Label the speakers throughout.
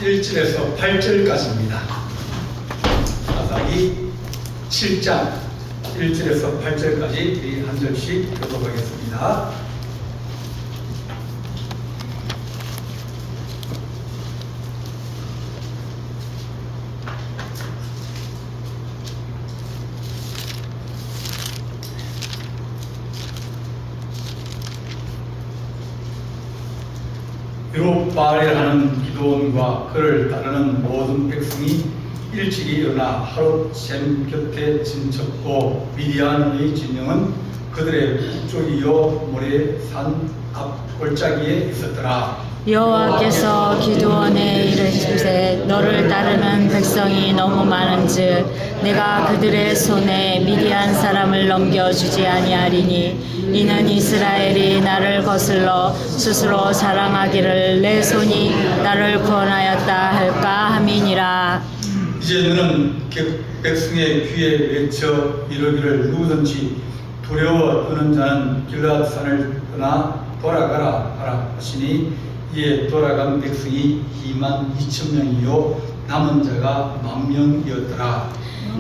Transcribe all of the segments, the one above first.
Speaker 1: 1절에서 8절까지입니다. 사사기 7장 1절에서 8절까지 우리 한 절씩 읽어보겠습니다. 율법바알을 기드온과 그를 따르는 모든 백성이 일찍이 일어나 하루 샘 곁에 진쳤고 미디안의 진영은 그들의 북쪽이요 모래 산 앞 골짜기에 있었더라.
Speaker 2: 여호와께서 기드온에 이르시되 너를 따르는 백성이 너무 많은즉 내가 그들의 손에 미디안 사람을 넘겨주지 아니하리니 이는 이스라엘이 나를 거슬러 스스로 자랑하기를 내 손이 나를 구원하였다 할까 함이니라.
Speaker 1: 이제 너는 백성의 귀에 외쳐 이르기를 누구든지 두려워 떠는 자는 길라앗산을 떠나 돌아가라 하라 하시니 이에 돌아간 백성이 22,000명이요 남은 자가 10,000명이었더라.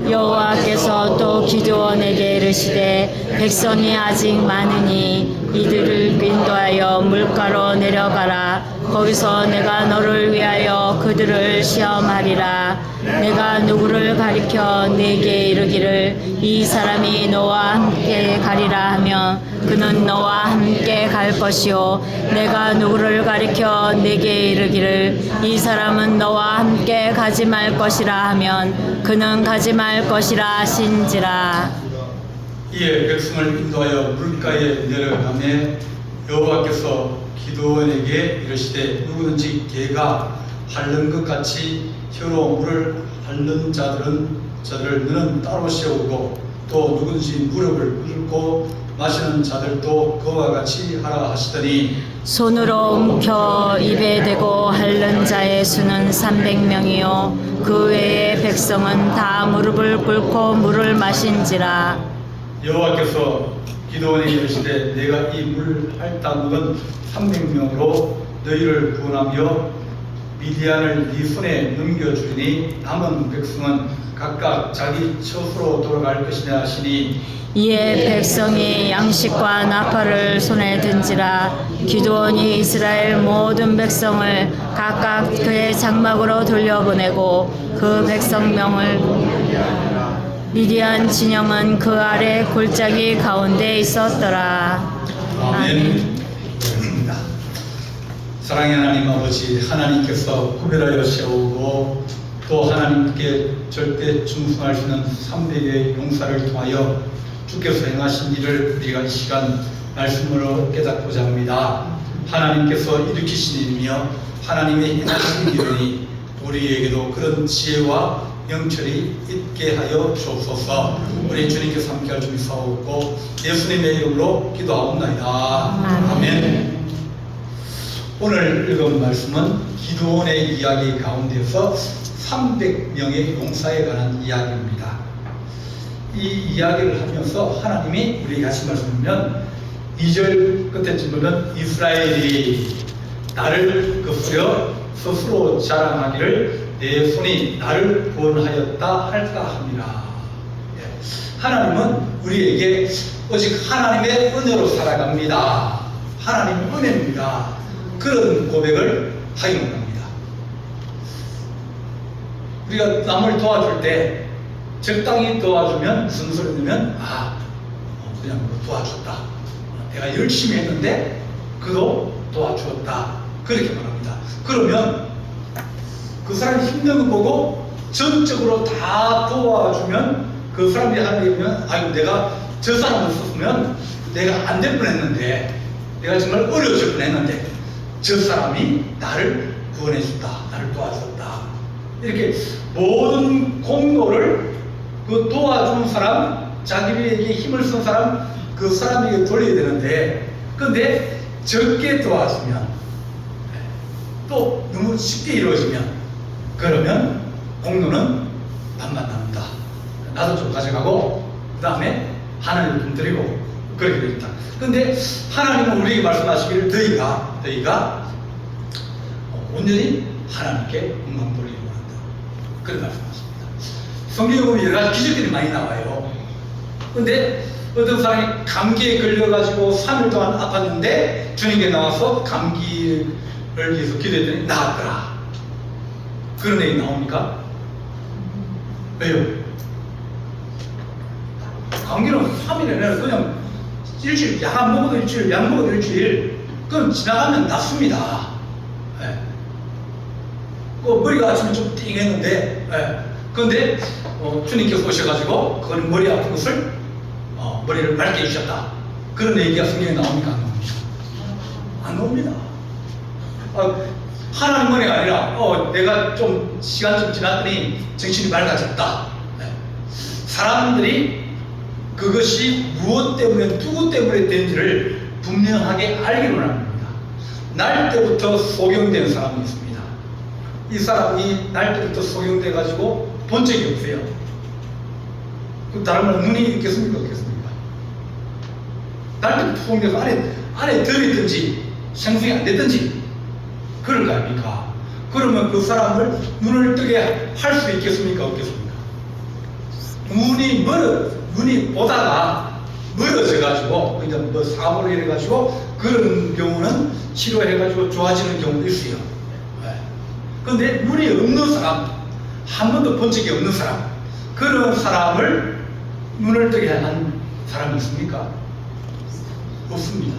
Speaker 2: 여호와께서 또 기드온에게 이르시되 백성이 아직 많으니 이들을 인도하여 물가로 내려가라. 거기서 내가 너를 위하여 그들을 시험하리라. 내가 누구를 가리켜 내게 이르기를 이 사람이 너와 함께 가리라 하면 그는 너와 함께 갈 것이요 내가 누구를 가리켜 내게 이르기를 이 사람은 너와 함께 가지 말 것이라 하면 그는 가지 말 것이라 하신지라.
Speaker 1: 이에 백성을 인도하여 물가에 내려가매 여호와께서 기드온에게 이르시되 누구든지 개가 핥는 것 같이 혀로 물을 핥는 자들을 너는 따로 세우고 또 누구든지 무릎을 꿇고 마시는 자들도 그와 같이 하라 하시더니
Speaker 2: 손으로 움켜 입에 대고 핥는 자의 수는 300명이요 그 외의 백성은 다 무릎을 꿇고 물을 마신지라.
Speaker 1: 여호와께서 기드온에게 이르시되 내가 이 물 핥다 묵은 300명으로 너희를 구원하며 미디안을 네 손에 넘겨주리니 남은 백성은 각각 자기 처소로 돌아갈 것이냐 하시니
Speaker 2: 이에 백성이 양식과 나팔을 손에 든지라. 기드온이 이스라엘 모든 백성을 각각 그의 장막으로 돌려보내고 그 백성명을 미디안 진영은 그 아래 골짜기 가운데 있었더라.
Speaker 1: 아멘. 사랑의 하나님 아버지, 하나님께서 구별하여 세우고 또 하나님께 절대 충성할 수 있는 300의 용사를 통하여 주께서 행하신 일을 우리가 이 시간 말씀으로 깨닫고자 합니다. 하나님께서 일으키신 일이며 하나님의 행하신 일이니 우리에게도 그런 지혜와 영철이 있게 하여 주옵소서. 우리 주님께서 함께할 줄 믿사옵고 예수님의 이름으로 기도하옵나이다. 아멘. 오늘 읽은 말씀은 기드온의 이야기 가운데서 300명의 용사에 관한 이야기입니다. 이 이야기를 하면서 하나님이 우리 같이 말씀하면 2절 끝에쯤 보면 이스라엘이 나를 거스려 스스로 자랑하기를 내 손이 나를 구원하였다 할까 합니다. 하나님은 우리에게 오직 하나님의 은혜로 살아갑니다. 하나님의 은혜입니다. 그런 고백을 하기 원합니다. 우리가 남을 도와줄 때 적당히 도와주면 무슨 소리 들으면 그냥 도와줬다. 내가 열심히 했는데 그도 도와주었다. 그렇게 말합니다. 그러면 그 사람이 힘든 거 보고 전적으로 다 도와주면 그 사람이 하는 얘기면 아이고 내가 저 사람을 썼으면 내가 안 될 뻔했는데 내가 정말 어려워질 뻔했는데 저 사람이 나를 구원해줬다. 나를 도와줬다. 이렇게 모든 공로를 그 도와준 사람, 자기에게 힘을 쓴 사람, 그 사람에게 돌려야 되는데 근데 적게 도와주면 또 너무 쉽게 이루어지면 그러면 공로는 반만 남는다. 나도 좀 가져가고 그 다음에 하나님을 좀 드리고 그렇게 되겠다. 근데 하나님은 우리에게 말씀하시기를 너희가 온전히 하나님께 영광 돌리기 원한다. 그런 말씀하십니다. 성경에 보면 여러 가지 기적들이 많이 나와요. 근데 어떤 사람이 감기에 걸려가지고 3일 동안 아팠는데 주님께 나와서 감기를 위해서 기도했더니 나았더라. 그런 얘기 나옵니까? 왜요? 감기는 3일이 아니라 그냥 일주일, 약 안 먹어도 일주일, 약 먹어도 일주일, 그럼 지나가면 낫습니다. 예. 그 머리가 아침에 좀 띵했는데, 예. 그런데 주님께서 오셔가지고 그건 머리 아픈 것을 머리를 맑게 해주셨다. 그런 얘기가 성경에 나옵니까? 안 나옵니까? 안 나옵니다. 하나님 은혜가 아니라 내가 좀 시간 좀 지났더니 정신이 맑아졌다. 네. 사람들이 그것이 무엇 때문에 누구 때문에 된지를 분명하게 알기로 합니다. 날 때부터 소경된 사람이 있습니다. 이 사람이 날 때부터 소경돼 가지고 본 적이 없어요. 그 다른 말 눈이 있겠습니까? 없겠습니까? 날 때부터 소경돼서 안에 들어있든지 생성이 안 됐든지 그럴 거 아닙니까? 그러면 그 사람을 눈을 뜨게 할 수 있겠습니까? 없겠습니까? 눈이 보다가 멀어져가지고, 이제 뭐 사고를 이래가지고, 그런 경우는 치료해가지고 좋아지는 경우도 있어요. 그런데 눈이 없는 사람, 한 번도 본 적이 없는 사람, 그런 사람을 눈을 뜨게 한 사람이 있습니까? 없습니다.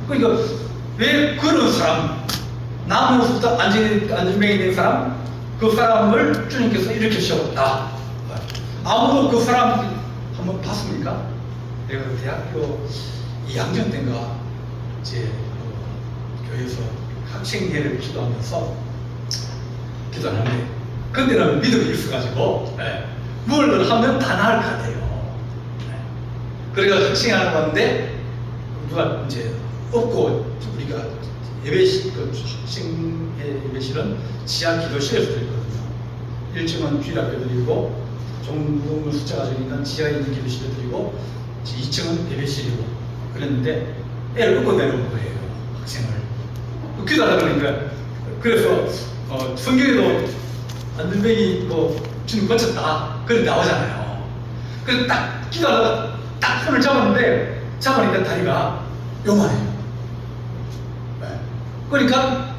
Speaker 1: 그러니까, 왜 그런 사람, 나무에서부터 안전뱅이 된 사람, 그 사람을 주님께서 이렇게 세웠다. 아무도 그 사람 한번 봤습니까? 내가 대학교 2학년 때인가 제 교회에서 학생회를 기도하면서 기도하는데 그때는 믿음이 있어가지고 뭘 하면 다 나을 것 같아요. 그래서 학생회 하러 갔는데 누가 이제 없고 우리가 예배실, 학생회 예배실은 지하 기도실에서 드렸거든요. 1층은 귀락교 드리고 종목을 숫자가 적으니까 지하에 있는 기도실에 드리고 2층은 예배실이고 그랬는데 애를 업고 내려온 거예요. 학생을 기도하다 보니까 그래서 성경에도 안전뱅이 주님 고쳤다 그런 나오잖아요. 그래서 딱 기도하다가 딱 손을 잡았는데 다리가 요만해요. 그러니까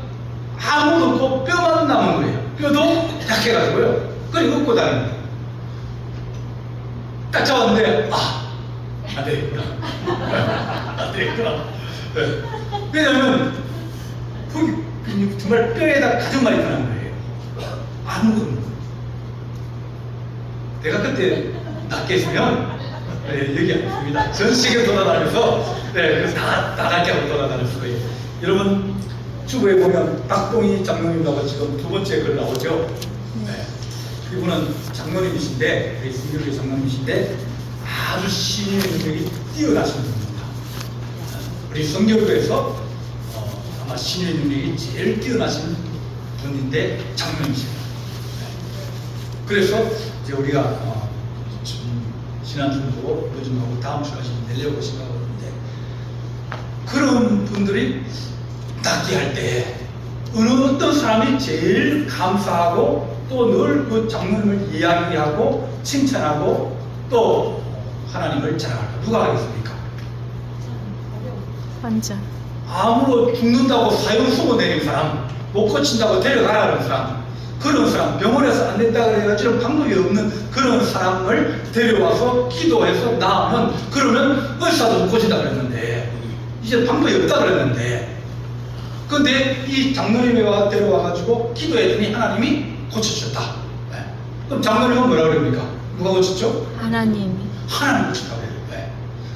Speaker 1: 아무도 없고 뼈만 남은 거예요. 뼈도 약해가지고요. 그러니까 업고 다니는 거예요. 딱 잡았는데 안 되겠구나. 안 되겠구나. 왜냐면 정말 뼈에다 가죽 많이 들어간 거예요. 아무것도 없는 거예요. 내가 그때 낫게 했으면 여기 안 있습니다. 전 세계를 돌아다녀서 그래서 다 낫게 하고 돌아다녔을 거예요. 여러분 주부에 보면 박동희 장로님이라고 지금 두 번째 글 나오죠. 이분은 장로님이신데, 성교회 장로님이신데 아주 신의 능력이 뛰어나신 분입니다. 우리 성교회에서 아마 신의 능력이 제일 뛰어나신 분인데 장로님이십니다. 그래서 이제 우리가 지난주도 요즘하고 다음 주까지 내려고 생각하고 있는데 그런 분들이 낫게 할 때 어떤 사람이 제일 감사하고 또 늘 그 장로님을 이야기하고 칭찬하고 또 하나님을 자랑할까? 누가 하겠습니까?
Speaker 2: 환자.
Speaker 1: 아무로 죽는다고 사형 수고내는 사람, 못 고친다고 데려가라는 사람, 그런 사람, 병원에서 안 된다고 해가지고 방법이 없는 그런 사람을 데려와서 기도해서 나으면 그러면 의사도 못 고친다고 그랬는데 이제 방법이 없다고 그랬는데 근데 이 장로님이 데려와가지고 기도했더니 하나님이 고쳐주셨다. 그럼 장로님은 뭐라 그럽니까? 누가 고쳤죠?
Speaker 2: 하나님이.
Speaker 1: 하나님 고쳤다고 해요.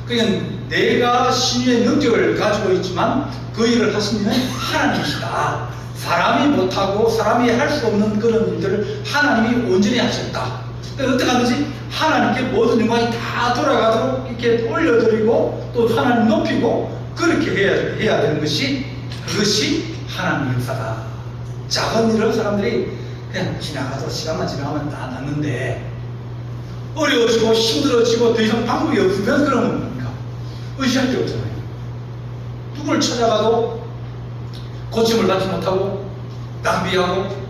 Speaker 1: 그러니까 내가 신유의 능력을 가지고 있지만 그 일을 하시는 하나님이시다. 사람이 못하고 사람이 할 수 없는 그런 일들을 하나님이 온전히 하셨다. 그러니까 어떻게 하든지 하나님께 모든 영광이 다 돌아가도록 이렇게 올려드리고 또 하나님 높이고 그렇게 해야 되는 그것이 하나님의 역사다. 작은 일을 사람들이 그냥 지나가도 시간만 지나가면 다 낫는데 어려워지고 힘들어지고 더 이상 방법이 없으면 그러면 뭡니까? 의지할 게 없잖아요. 누굴 찾아가도 고침을 받지 못하고 낭비하고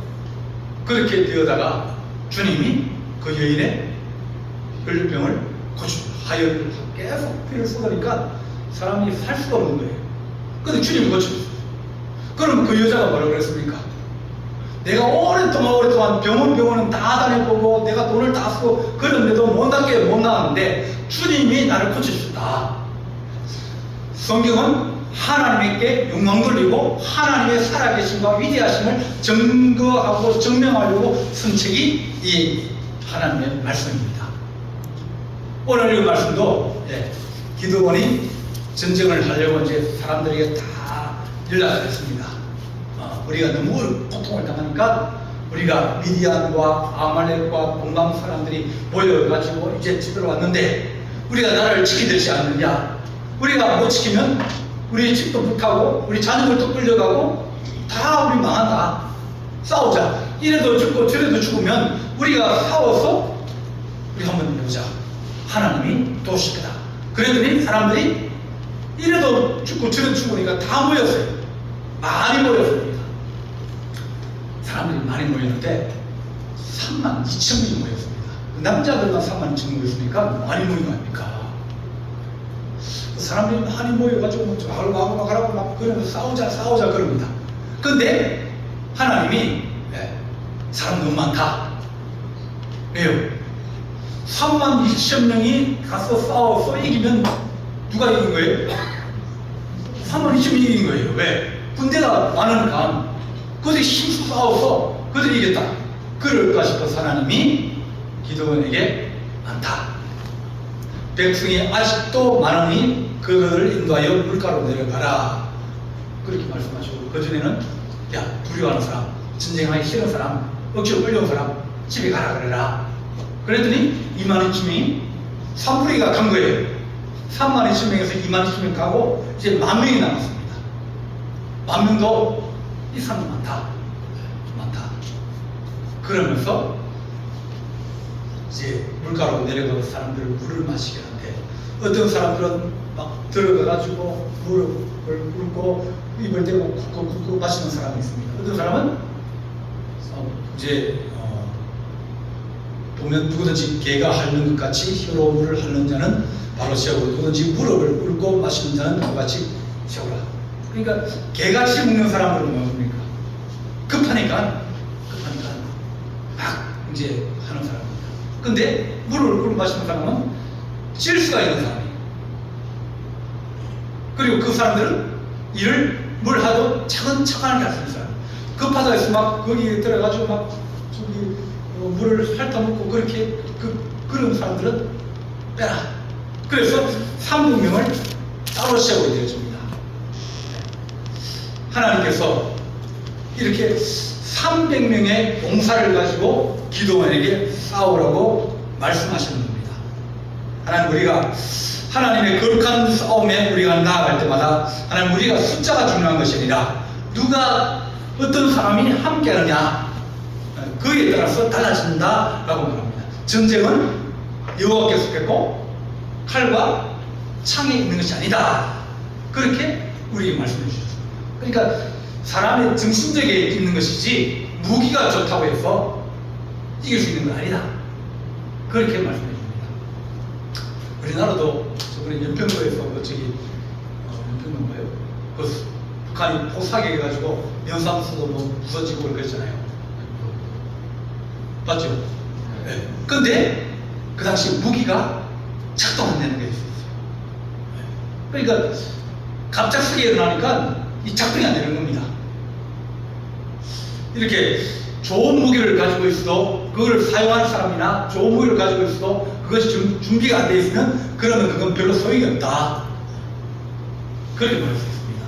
Speaker 1: 그렇게 되어다가 주님이 그 여인의 혈류병을 고쳐주고 계속 피를 쏟으니까 사람이 살 수가 없는 거예요. 근데 주님이 고쳐줬어요. 그럼 그 여자가 뭐라고 그랬습니까? 내가 오랫동안 병원은 다 다녀보고 내가 돈을 다 쓰고 그런데도 못 낫게 못 나왔는데 주님이 나를 고쳐주셨다. 성경은 하나님께 영광 돌리고 하나님의 살아계심과 위대하심을 증거하고 증명하려고 쓴 책이 이 하나님의 말씀입니다. 오늘 이 말씀도 기드온이 전쟁을 하려고 이제 사람들에게 다 연락을 했습니다. 우리가 너무 고통을 당하니까 우리가 미디안과 아말렉과 동방 사람들이 모여가지고 이제 집으로 왔는데 우리가 나라를 지키지 않느냐, 우리가 못 지키면 우리 집도 불타고 우리 자녀들도 끌려가고 다 우리 망한다, 싸우자, 이래도 죽고 저래도 죽으면 우리가 싸워서 우리 한번 해보자, 하나님이 도우실 거다. 그랬더니 사람들이 이래도 죽고 저래도 죽으니까 다 모였어요. 많이 모였습니다. 사람들이 많이 모였는데 32,000명이 모였습니다. 남자들만 32,000명 모였으니까 많이 모인 거 아닙니까? 사람들이 많이 모여가지고 막 하라고 막 그러면서 싸우자 그럽니다. 근데 하나님이 사람 너무 많다. 왜요? 32,000명이 가서 싸워서 이기면 누가 이긴 거예요? 32,000명이 이긴 거예요. 왜? 군대가 많으니까 그들이 힘써 싸워서 그들이 이겼다. 그럴까 싶어서 하나님이 기드온에게 많다. 백성이 아직도 많으니 그들을 인도하여 물가로 내려가라. 그렇게 말씀하시고 그전에는 두려워하는 사람, 전쟁하기 싫은 사람, 억지로 끌려온 사람 집에 가라 그래라. 그랬더니 22,000명이 산불이가 간 거예요. 32,000명에서 22,000명 가고 이제 10,000명이 남았습니다. 10,000명도 이 사람 많다. 그러면서 이제 물가로 내려가서 사람들을 물을 마시게 하는데 어떤 사람들은 막 들어가가지고 물을 꿇고 입을 대고 쿡쿡 마시는 사람이 있습니다. 어떤 사람은 이제 보면 누구든지 개가 핥는 것 같이 혀로 물을 핥는 자는 바로 세우고 누구든지 무릎을 꿇고 마시는 자는 그같이 세우라. 그러니까 개같이 먹는 사람들은 뭡니까? 급하니까 막 이제 하는 사람입니다. 근데 물을 꿇고 마시는 사람은 질수가 있는 사람이에요. 그리고 그 사람들은 일을 뭘 하도 차근차근하게 할 수 있는 사람. 급하다 해서 막 거기에 들어가지고 막 저기 물을 핥아먹고 그렇게 그런 사람들은 빼라. 그래서 300명을 따로 세우게 되어집니다. 하나님께서 이렇게 300명의 용사를 가지고 기드온에게 싸우라고 말씀하시는 겁니다. 하나님, 우리가 하나님의 거룩한 싸움에 우리가 나아갈 때마다 하나님, 우리가 숫자가 중요한 것이 아니라 누가 어떤 사람이 함께 하느냐 그에 따라서 달라진다라고 말합니다. 전쟁은 여호와께서 했고 칼과 창이 있는 것이 아니다. 그렇게 우리에게 말씀해 주셨습니다. 그러니까 사람의 정신적에 있는 것이지 무기가 좋다고 해서 이길 수 있는 건 아니다. 그렇게 말씀해 줍니다. 우리나라도 저번에 연평도에서 연평도 뭐예요? 북한이 포사격해가지고 면상수도 뭐 부서지고 그랬잖아요. 맞죠? 네. 근데 그 당시 무기가 작동 안 되는 게 있었어요. 그러니까 갑작스럽게 일어나니까 이 작동이 안 되는 겁니다. 이렇게 좋은 무기를 가지고 있어도 그걸 사용할 사람이나 좋은 무기를 가지고 있어도 그것이 준비가 안 돼 있으면 그러면 그건 별로 소용이 없다. 그렇게 말할 수 있습니다.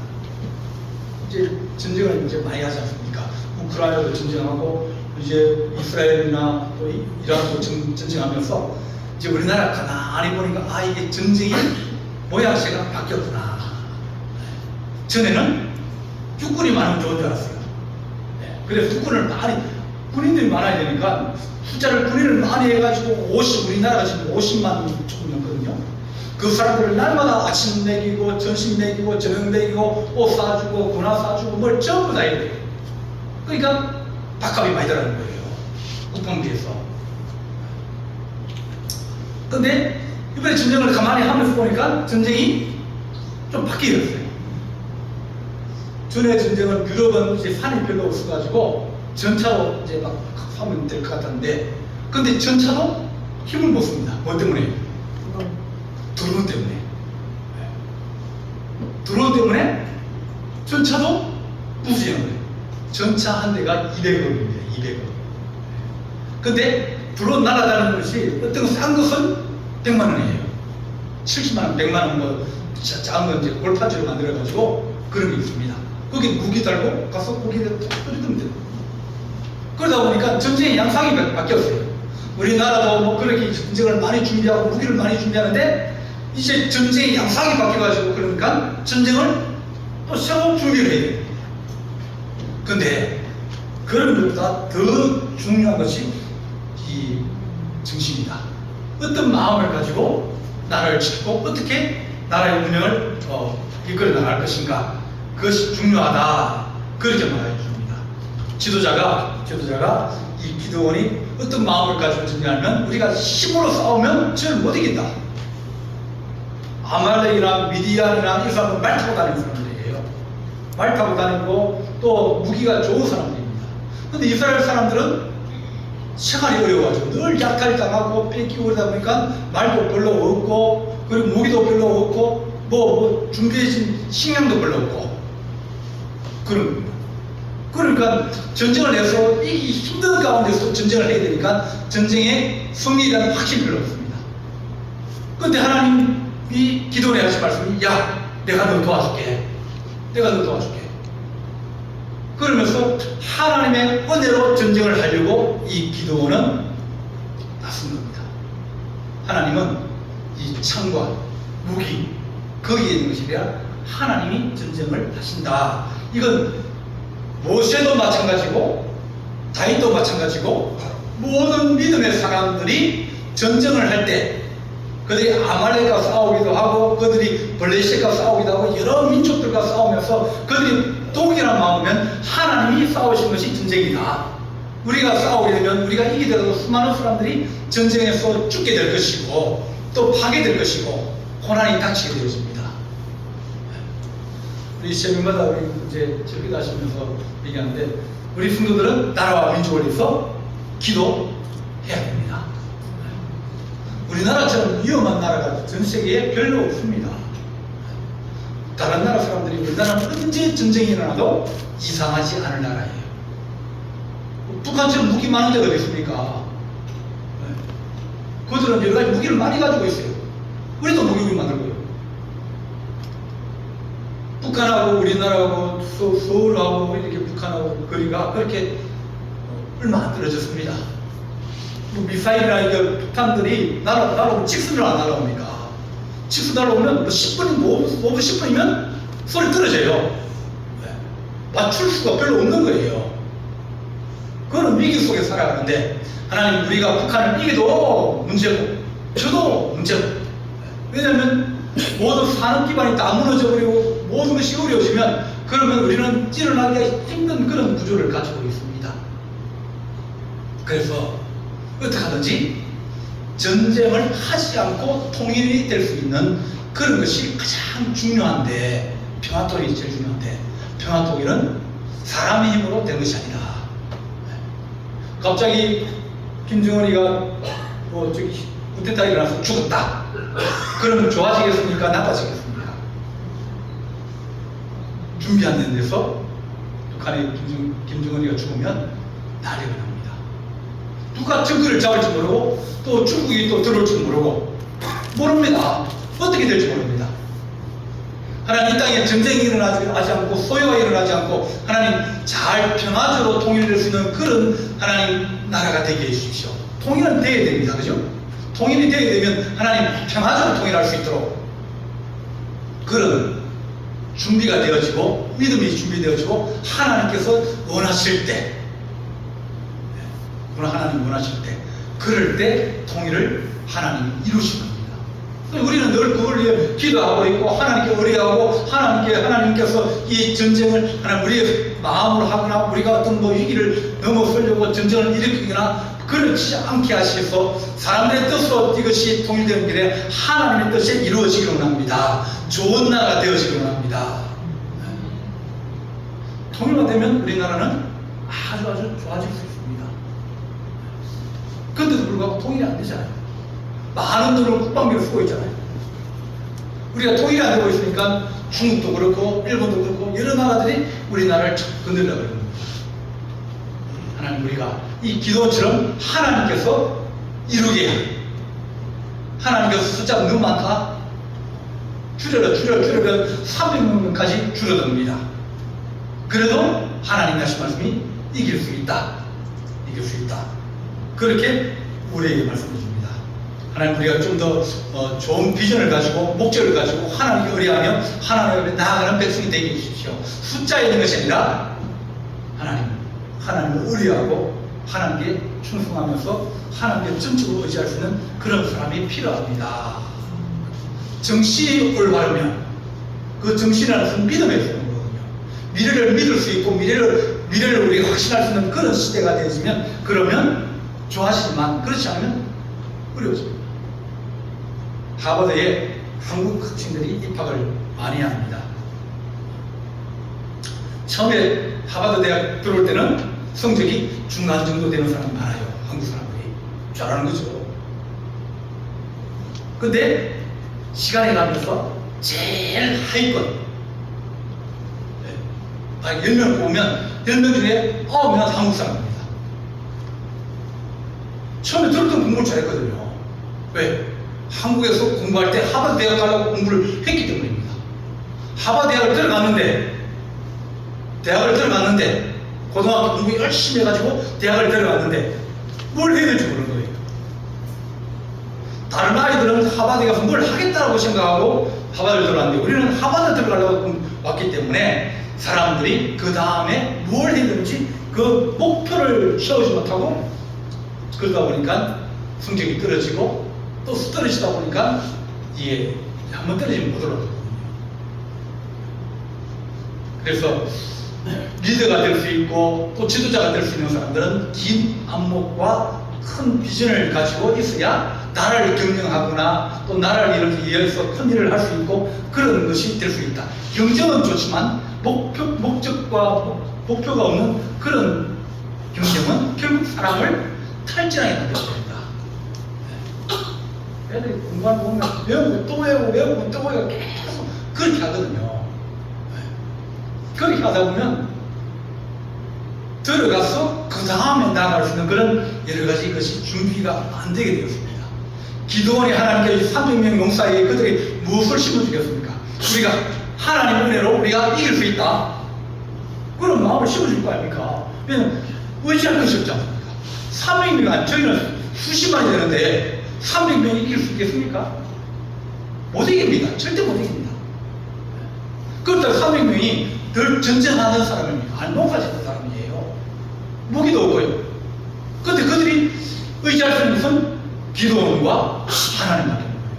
Speaker 1: 이제 전쟁을 이제 많이 하지 않습니까? 우크라이나도 전쟁하고 이제 이스라엘이나 또 이란도 전쟁하면서 이제 우리나라 가만히 보니까 이게 전쟁이 모양새가 바뀌었구나. 전에는 육군이 많으면 좋은 줄 알았어요. 그래서 육군을 군인들이 많아야 되니까 숫자를 군인을 많이 해가지고 우리나라가 지금 50만 조금 넘거든요. 그 사람들을 날마다 아침 먹이고 점심 먹이고 저녁 먹이고 옷 사주고 군화 사주고 뭘 전부 다 해야 돼요. 그러니까 밥값이 많이 들어가는 거예요. 국방비에서. 근데 이번에 전쟁을 가만히 하면서 보니까 전쟁이 좀 바뀌었어요. 전에 전쟁은 유럽은 이제 산이 별로 없어가지고 전차로 이제 막 하면 될 것 같았는데, 근데 전차도 힘을 못 씁니다. 뭐 때문에? 드론 때문에. 드론 때문에 전차도 부수지는 거예요. 전차 한 대가 200원입니다. 200원. 근데 드론 날아다니는 것이 어떤 싼 것은 100만 원이에요. 70만 원, 100만 원 뭐 작은 건 이제 골판지로 만들어가지고 그런 게 있습니다. 거기 무기 달고 가서 고기를 탁 뿌리면 돼요. 그러다 보니까 전쟁의 양상이 바뀌었어요. 우리나라도 뭐 그렇게 전쟁을 많이 준비하고 무기를 많이 준비하는데 이제 전쟁의 양상이 바뀌어가지고 그러니까 전쟁을 또 새로 준비를 해야 돼요. 근데 그런 것보다 더 중요한 것이 이 정신이다. 어떤 마음을 가지고 나라를 지키고 어떻게 나라의 운영을 이끌어 나갈 것인가, 그것이 중요하다. 그렇게 말해 줍니다. 지도자가 이 기드온이 어떤 마음을 가지고 전쟁하면 우리가 힘으로 싸우면 저를 못 이긴다. 아말렉이나 미디안이나 이 사람은 말 타고 다니는 사람들이에요. 말 타고 다니고 또 무기가 좋은 사람들입니다. 근데 이스라엘 사람들은 생활이 어려워가지고 늘 약탈 당하고 뺏기고 그러다 보니까 말도 별로 없고, 그리고 무기도 별로 없고, 뭐 준비해진 식량도 별로 없고 그런 겁니다. 그러니까 전쟁을 해서 이기 힘든 가운데서 전쟁을 해야 되니까 전쟁의 승리라는 확신이 별로 없습니다. 근데 하나님이 기도에 하신 말씀이, 야, 내가 너 도와줄게. 내가 너 도와줄게. 그러면서 하나님의 은혜로 전쟁을 하려고 이 기도는 나선 겁니다. 하나님은 이 창과 무기, 거기에 있는 것이 아니라 하나님이 전쟁을 하신다. 이건 모세도 마찬가지고 다윗도 마찬가지고 모든 믿음의 사람들이 전쟁을 할 때 그들이 아말렉과 싸우기도 하고 그들이 블레셋과 싸우기도 하고 여러 민족들과 싸우면서 그들이 동일한 마음이면 하나님이 싸우신 것이 전쟁이다. 우리가 싸우게 되면 우리가 이기더라도 수많은 사람들이 전쟁에서 죽게 될 것이고 또 파괴될 것이고 고난이 닥치게 되어집니다. 우리 새벽마다 우리 이제 절기 하시면서 얘기하는데 우리 성도들은 나라와 민족을 위해서 기도해야 됩니다. 우리나라처럼 위험한 나라가 전 세계에 별로 없습니다. 다른 나라 사람들이 우리나라는 언제 전쟁이 일어나도 이상하지 않을 나라예요. 북한처럼 무기 많은 데가 어디 있습니까? 그들은 여러 가지 무기를 많이 가지고 있어요. 우리도 무기를 만들고요. 북한하고 우리나라하고 서울하고 이렇게 북한하고 거리가 그렇게 얼마 안 떨어졌습니다. 뭐 미사일이나 이게 북한들이 날아오면 직선으로 안 날아옵니까? 직선 날아오면 뭐 10분, 5분, 10분이면 소리 떨어져요. 맞출 수가 별로 없는 거예요. 그거는 위기 속에 살아가는데 하나님 우리가 북한을 이겨도 문제고 저도 문제고, 왜냐하면 모든 산업 기반이 다 무너져 버리고 모든 것이 어려워지면 그러면 우리는 일어나기가 힘든 그런 구조를 가지고 있습니다. 그래서 어떻게 하든지 전쟁을 하지 않고 통일이 될 수 있는 그런 것이 가장 중요한데, 평화통일이 제일 중요한데, 평화통일은 사람의 힘으로 된 것이 아니다. 갑자기 김정은이가 뭐 저기 쿠데타 일어나서 죽었다. 그러면 좋아지겠습니까? 나빠지겠습니까? 준비 안 된 데서 북한의 김정은이가 죽으면 난리가 납니다. 누가 정권을 잡을지 모르고 또 중국이 또 들어올지 모르고 모릅니다. 어떻게 될지 모릅니다. 하나님 이 땅에 전쟁이 일어나지 않고 소요가 일어나지 않고 하나님 잘 평화적으로 통일될 수 있는 그런 하나님 나라가 되게 해주십시오. 통일은 돼야 됩니다. 그죠? 통일이 되게 되면 하나님 평화적으로 통일할 수 있도록 그런 준비가 되어지고 믿음이 준비되어지고 하나님께서 원하실 때, 하나님 원하실 때, 그럴 때 통일을 하나님이 이루신 겁니다. 우리는 늘 그걸 위해 기도하고 있고 하나님께 의뢰하고 하나님께서 이 전쟁을 하나님 우리의 마음으로 하거나 우리가 어떤 뭐 위기를 넘어서려고 전쟁을 일으키거나 그렇지 않게 하셔서 사람들의 뜻으로 이것이 통일되는 길에 하나님의 뜻이 이루어지기를 원합니다. 좋은 나라가 되어지기를 원합니다. 통일만 되면 우리나라는 아주 좋아질 수 있습니다. 그런데도 불구하고 통일이 안 되잖아요. 많은 돈을 국방비를 쓰고 있잖아요. 우리가 통일이 안 되고 있으니까 중국도 그렇고 일본도 그렇고 여러 나라들이 우리나라를 건드리려고 그러는 겁니다. 하나님, 우리가 이 기도처럼 하나님께서 이루게 해요. 하나님께서 숫자가 너무 많다, 줄여면 300명까지 줄어듭니다. 그래도 하나님 하신 말씀이 이길 수 있다. 그렇게 우리에게 말씀해 줍니다. 하나님, 우리가 좀 더 좋은 비전을 가지고 목적을 가지고 하나님께 의뢰하며 하나님 앞에 나아가는 백성이 되게 해주십시오. 숫자에 있는 것이 아니라 하나님을 의뢰하고 하나님께 충성하면서 하나님께 전적으로 의지할 수 있는 그런 사람이 필요합니다. 정신이 올바르면 그 정신이라는 것은 믿음에 주는 거거든요. 미래를 믿을 수 있고 미래를 우리가 확신할 수 있는 그런 시대가 되어지면 그러면 좋아지지만 그렇지 않으면 어려워집니다. 하버드에 한국 학생들이 입학을 많이 합니다. 처음에 하버드 대학 들어올 때는 성적이 중간 정도 되는 사람이 많아요. 한국 사람들이 잘하는 거죠. 근데 시간이 가면서 제일 하위권 10명 보면 10명 중에 9명은 한국 사람입니다. 처음에 들었던 공부를 잘했거든요. 왜? 한국에서 공부할 때 하버드 대학 가려고 공부를 했기 때문입니다. 하버드 대학을 들어갔는데 고등학교 공부 열심히 해가지고 대학을 들어갔는데 뭘 해야 될지 모르는 거예요. 다른 아이들은 하버드에 가서 뭘 하겠다고 생각하고 하버드를 들어갔는데 우리는 하버드 들어가려고 왔기 때문에 사람들이 그 다음에 뭘 해야 되는지 그 목표를 세우지 못하고 그러다 보니까 성적이 떨어지고 또 떨어지다 보니까 이게 한번 떨어지면 못 올라가거든요. 그래서 리더가 될 수 있고 또 지도자가 될 수 있는 사람들은 긴 안목과 큰 비전을 가지고 있어야 나라를 경영하거나 또 나라를 위해서 큰 일을 할 수 있고 그런 것이 될 수 있다. 경쟁은 좋지만 목적과 목표가 없는 그런 경쟁은 결국 사람을 탈진하게 만들어버린다. 애들이 공부하는 거 보면 외우고 또 외우고 또 외우고 계속 그렇게 하거든요. 그렇게 하다 보면 들어가서 그 다음에 나아갈 수 있는 그런 여러 가지 것이 준비가 안 되게 되었습니다. 기도원이 하나님께 300명 용사에게 그들이 무엇을 심어주겠습니까? 우리가 하나님의 은혜로 우리가 이길 수 있다. 그런 마음을 심어줄 거 아닙니까? 왜냐면 의지할 것이 없지 않습니까? 300명이 저희는 수십만이 되는데 300명이 이길 수 있겠습니까? 못 이깁니다. 절대 못 이깁니다. 그렇다고 300명이 늘 전쟁하는 사람입니까? 안 농사짓는 사람이에요. 무기도 없고요. 그런데 그들이 의지할 수 있는 것은 기도원과 하나님밖에 없는 거예요.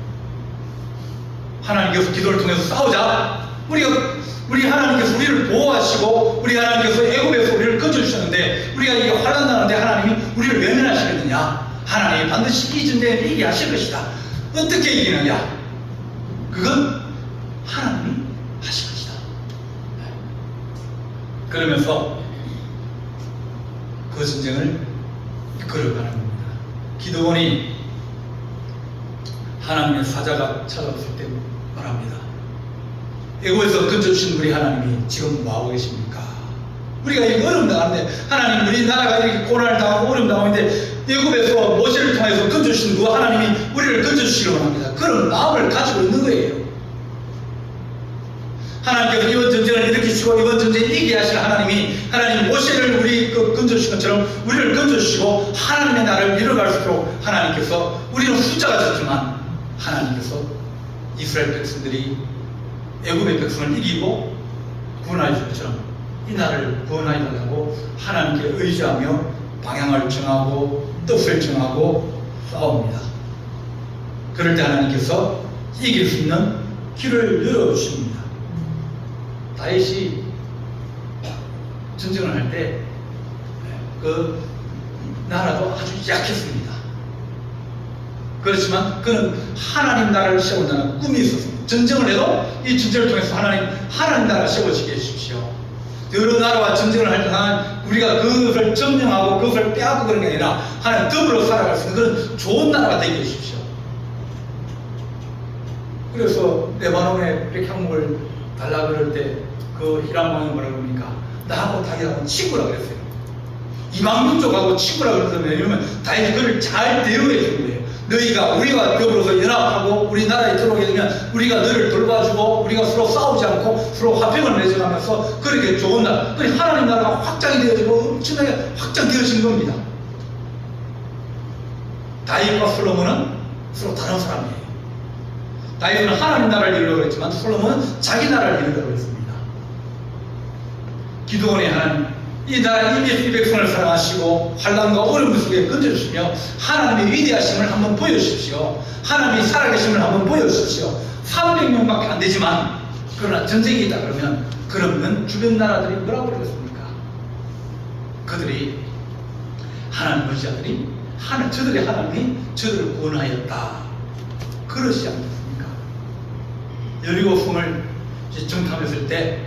Speaker 1: 하나님께서 기도를 통해서 싸우자. 우리 하나님께서 우리를 보호하시고 우리 하나님께서 애굽에서 우리를 건져주셨는데 우리가 이게 환난 나는데 하나님이 우리를 외면하시겠느냐? 하나님이 반드시 이 전쟁에 이기게 하실 것이다. 어떻게 이기느냐? 그건 하나님이 하실 것이다. 그러면서 그 전쟁을 이끌어가는 겁니다. 기도원이 하나님의 사자가 찾아왔을 때 말합니다. 애굽에서 건져주신 우리 하나님이 지금 뭐하고 계십니까? 우리가 이 어려움 당하는데 하나님 우리나라가 이렇게 고난을 당하고 어려움 당하는데 애굽에서 모세를 통해서 건져주신 그 하나님이 우리를 건져주시려고 합니다. 그런 마음을 가지고 있는 거예요. 하나님께서 이번 전쟁을 일으키시고 이번 전쟁에 이기게 하실 하나님이 하나님 모세를 우리 건져주신 것처럼 우리를 건져주시고 하나님의 나라를 이뤄갈 수 있도록 하나님께서 우리는 숫자가 적지만 하나님께서 이스라엘 백성들이 애굽의 백성을 이기고 구원하여 준 것처럼 이 나라를 구원하여 달라고 하나님께 의지하며 방향을 정하고 뜻을 정하고 싸웁니다. 그럴 때 하나님께서 이길 수 있는 길을 열어주십니다. 다윗이 전쟁을 할 때 그 나라도 아주 약했습니다. 그렇지만 그는 하나님 나라를 세운다는 꿈이 있었습니다. 전쟁을 해도 이 전쟁을 통해서 하나님 나라가 세워지게 해주십시오. 여러 나라와 전쟁을 할 때 우리가 그것을 점령하고 그것을 빼앗고 그런 게 아니라 하나님 더불어 살아갈 수 있는 그런 좋은 나라가 되게 해주십시오. 그래서 레바논에 백향목을 달라 그럴 때 그 히람 왕이 뭐라고 합니까? 나하고 다윗하고 친구라 그랬어요. 이방 민족하고 친구라 그랬으면 왜냐면 다윗이 그를 잘 대우해 준 거예요. 너희가 우리와 더불어서 연합하고 우리나라에 들어오게 되면 우리가 너를 돌봐주고 우리가 서로 싸우지 않고 서로 화평을 맺어가면서 그렇게 좋은 나라, 그래 하나님 나라가 확장이 되어지고 엄청나게 확장되어진 겁니다. 다윗과 솔로몬은 서로 다른 사람이에요. 다윗은 하나님 나라를 이루려고 했지만 솔로몬은 자기 나라를 이루려고 했습니다. 기도원의 하나님, 이 나라 이 백성을 사랑하시고 환난과 어려움 속에 건져주시며 하나님의 위대하심을 한번 보여주십시오. 하나님이 살아계심을 한번 보여주십시오. 300명밖에 안 되지만 그러나 전쟁이 있다 그러면 주변 나라들이 뭐라고 그러겠습니까? 그들이 하나님 의지하더니 저들의 하나님이 저들을 구원하였다. 그러지 않겠습니까? 여리고 성을 정탐했을 때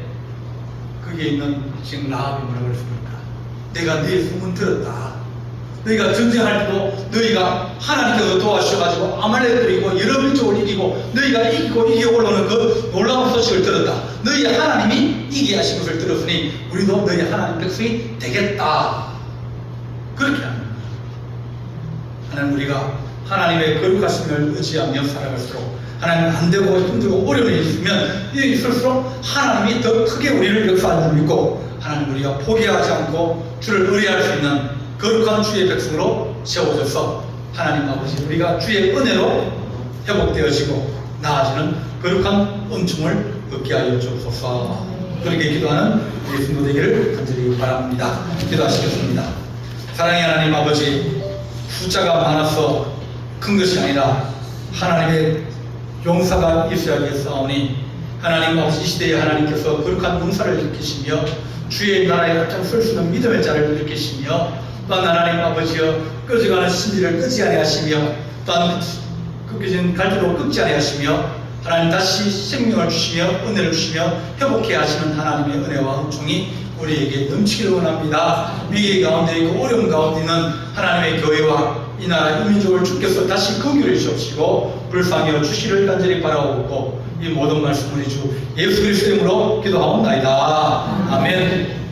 Speaker 1: 거기에 있는 지금 라합이 뭐라고 그랬습니까? 내가 너의 소문 들었다. 너희가 전쟁할 때도 너희가 하나님께서 도와주셔가지고 아말렉들을 이기고 여러 민족을 이기고 너희가 이기고 올라오는 그 놀라운 소식을 들었다. 너희 하나님이 이기게 하신 것을 들었으니 우리도 너희 하나님 백성이 되겠다. 그렇게 하는 거예요. 하나님, 우리가 하나님의 거룩하심을 의지하며 살아갈수록 하나님 안 되고 힘들고 어려움이 있을수록 하나님이 더 크게 우리를 역사하는 줄 믿고 하나님, 우리가 포기하지 않고 주를 의뢰할 수 있는 거룩한 주의 백성으로 세워져서 하나님 아버지, 우리가 주의 은혜로 회복되어지고 나아지는 거룩한 은총을 얻게 하여 주옵소서. 그렇게 기도하는 우리 성도 되기를 간절히 바랍니다. 기도하시겠습니다. 사랑의 하나님 아버지, 숫자가 많아서 큰 것이 아니라 하나님의 용사가 있어야겠사오니 하나님 아버지, 이 시대에 하나님께서 거룩한 용사를 일으키시며 주의 나라에 앞장설 수 있는 믿음의 자를 일으키시며 또한 하나님 아버지여 꺼져가는 신비를 끄지 아니하시며 또한 꺾여진 갈대로 꺾지 아니하시며 하나님 다시 생명을 주시며 은혜를 주시며 회복해 하시는 하나님의 은혜와 은총이 우리에게 넘치기를 원합니다. 위기 가운데 있고 어려움 가운데 있는 하나님의 교회와 이 나라 이 민족을 주께서 다시 긍휼해 주옵시고 불쌍히 주시를 간절히 바라옵고 이 모든 말씀 우리 주 예수 그리스도 이름으로 기도하옵나이다. 아멘.